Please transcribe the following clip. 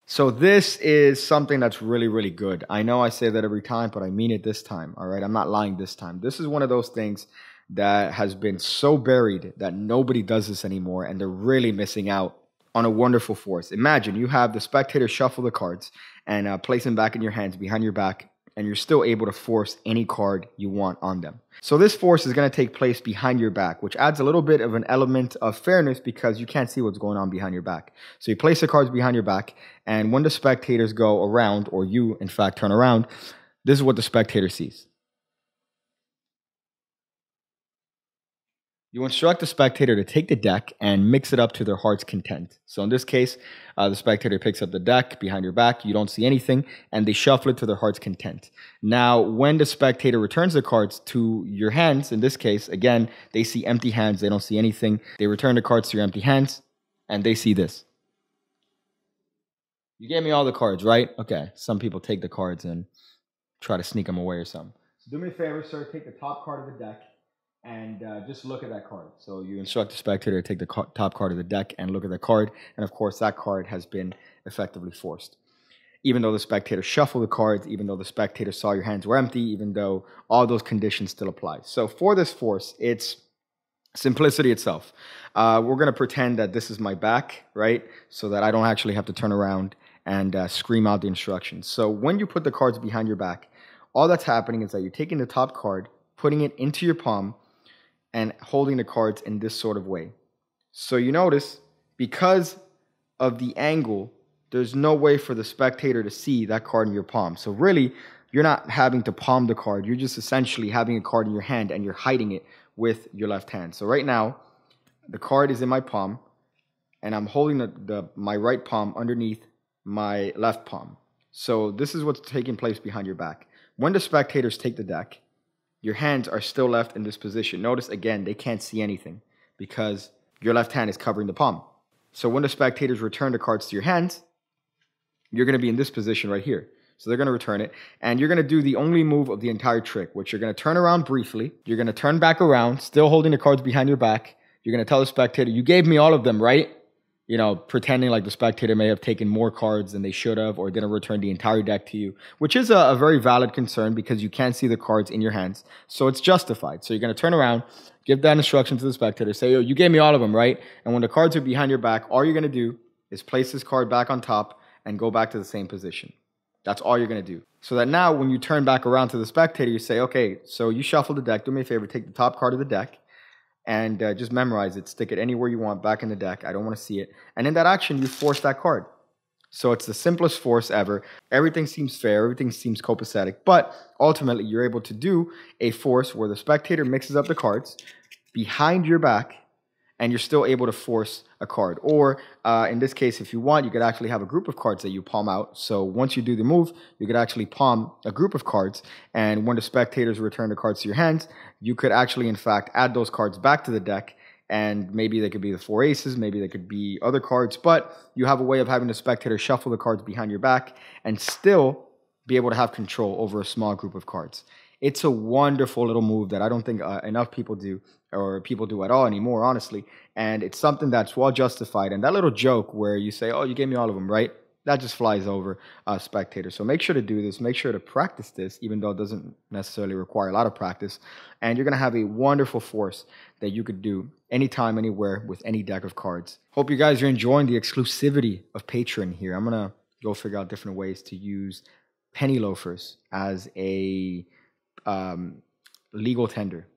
So this is something that's really, really good. I know I say that every time, but I mean it this time, all right? I'm not lying this time. This is one of those things that has been so buried that nobody does this anymore, and they're really missing out on a wonderful force. Imagine you have the spectator shuffle the cards and place them back in your hands behind your back, and you're still able to force any card you want on them. So this force is going to take place behind your back, which adds a little bit of an element of fairness because you can't see what's going on behind your back. So you place the cards behind your back, and when the spectators go around, or you, in fact, turn around, this is what the spectator sees. You instruct the spectator to take the deck and mix it up to their heart's content. So in this case, the spectator picks up the deck behind your back. You don't see anything, and they shuffle it to their heart's content. Now, when the spectator returns the cards to your hands, in this case, again, they see empty hands. They don't see anything. They return the cards to your empty hands, and they see this. You gave me all the cards, right? Okay, some people take the cards and try to sneak them away or something. So do me a favor, sir. Take the top card of the deck and just look at that card. So you instruct the spectator to take the top card of the deck and look at the card. And of course, that card has been effectively forced. Even though the spectator shuffled the cards, even though the spectator saw your hands were empty, even though all those conditions still apply. So for this force, it's simplicity itself. We're going to pretend that this is my back, right? So that I don't actually have to turn around and scream out the instructions. So when you put the cards behind your back, all that's happening is that you're taking the top card, putting it into your palm, and holding the cards in this sort of way. So you notice, because of the angle, there's no way for the spectator to see that card in your palm. So really, you're not having to palm the card. You're just essentially having a card in your hand, and you're hiding it with your left hand. So right now, the card is in my palm, and I'm holding my right palm underneath my left palm. So this is what's taking place behind your back. When the spectators take the deck, your hands are still left in this position. Notice, again, they can't see anything because your left hand is covering the palm. So when the spectators return the cards to your hands, you're going to be in this position right here. So they're going to return it, and you're going to do the only move of the entire trick, which you're going to turn around briefly. You're going to turn back around, still holding the cards behind your back. You're going to tell the spectator, you gave me all of them, right? You know, pretending like the spectator may have taken more cards than they should have, or didn't return the entire deck to you, which is a very valid concern because you can't see the cards in your hands. So it's justified. So you're going to turn around, give that instruction to the spectator, say, yo, you gave me all of them, right? And when the cards are behind your back, all you're going to do is place this card back on top and go back to the same position. That's all you're going to do. So that now when you turn back around to the spectator, you say, okay, so you shuffle the deck. Do me a favor, take the top card of the deck and just memorize it. Stick it anywhere you want back in the deck. I don't want to see it. And in that action, you force that card. So it's the simplest force ever. Everything seems fair. Everything seems copacetic. But ultimately, you're able to do a force where the spectator mixes up the cards behind your back, and you're still able to force a card. Or in this case, if you want, you could actually have a group of cards that you palm out. So once you do the move, you could actually palm a group of cards. And when the spectators return the cards to your hands, you could actually, in fact, add those cards back to the deck. And maybe they could be the 4 aces, maybe they could be other cards. But you have a way of having the spectator shuffle the cards behind your back and still be able to have control over a small group of cards. It's a wonderful little move that I don't think enough people do, or people do at all anymore, honestly. And it's something that's well justified. And that little joke where you say, oh, you gave me all of them, right? That just flies over spectators. So make sure to do this. Make sure to practice this, even though it doesn't necessarily require a lot of practice. And you're going to have a wonderful force that you could do anytime, anywhere, with any deck of cards. Hope you guys are enjoying the exclusivity of Patreon here. I'm going to go figure out different ways to use penny loafers as a legal tender.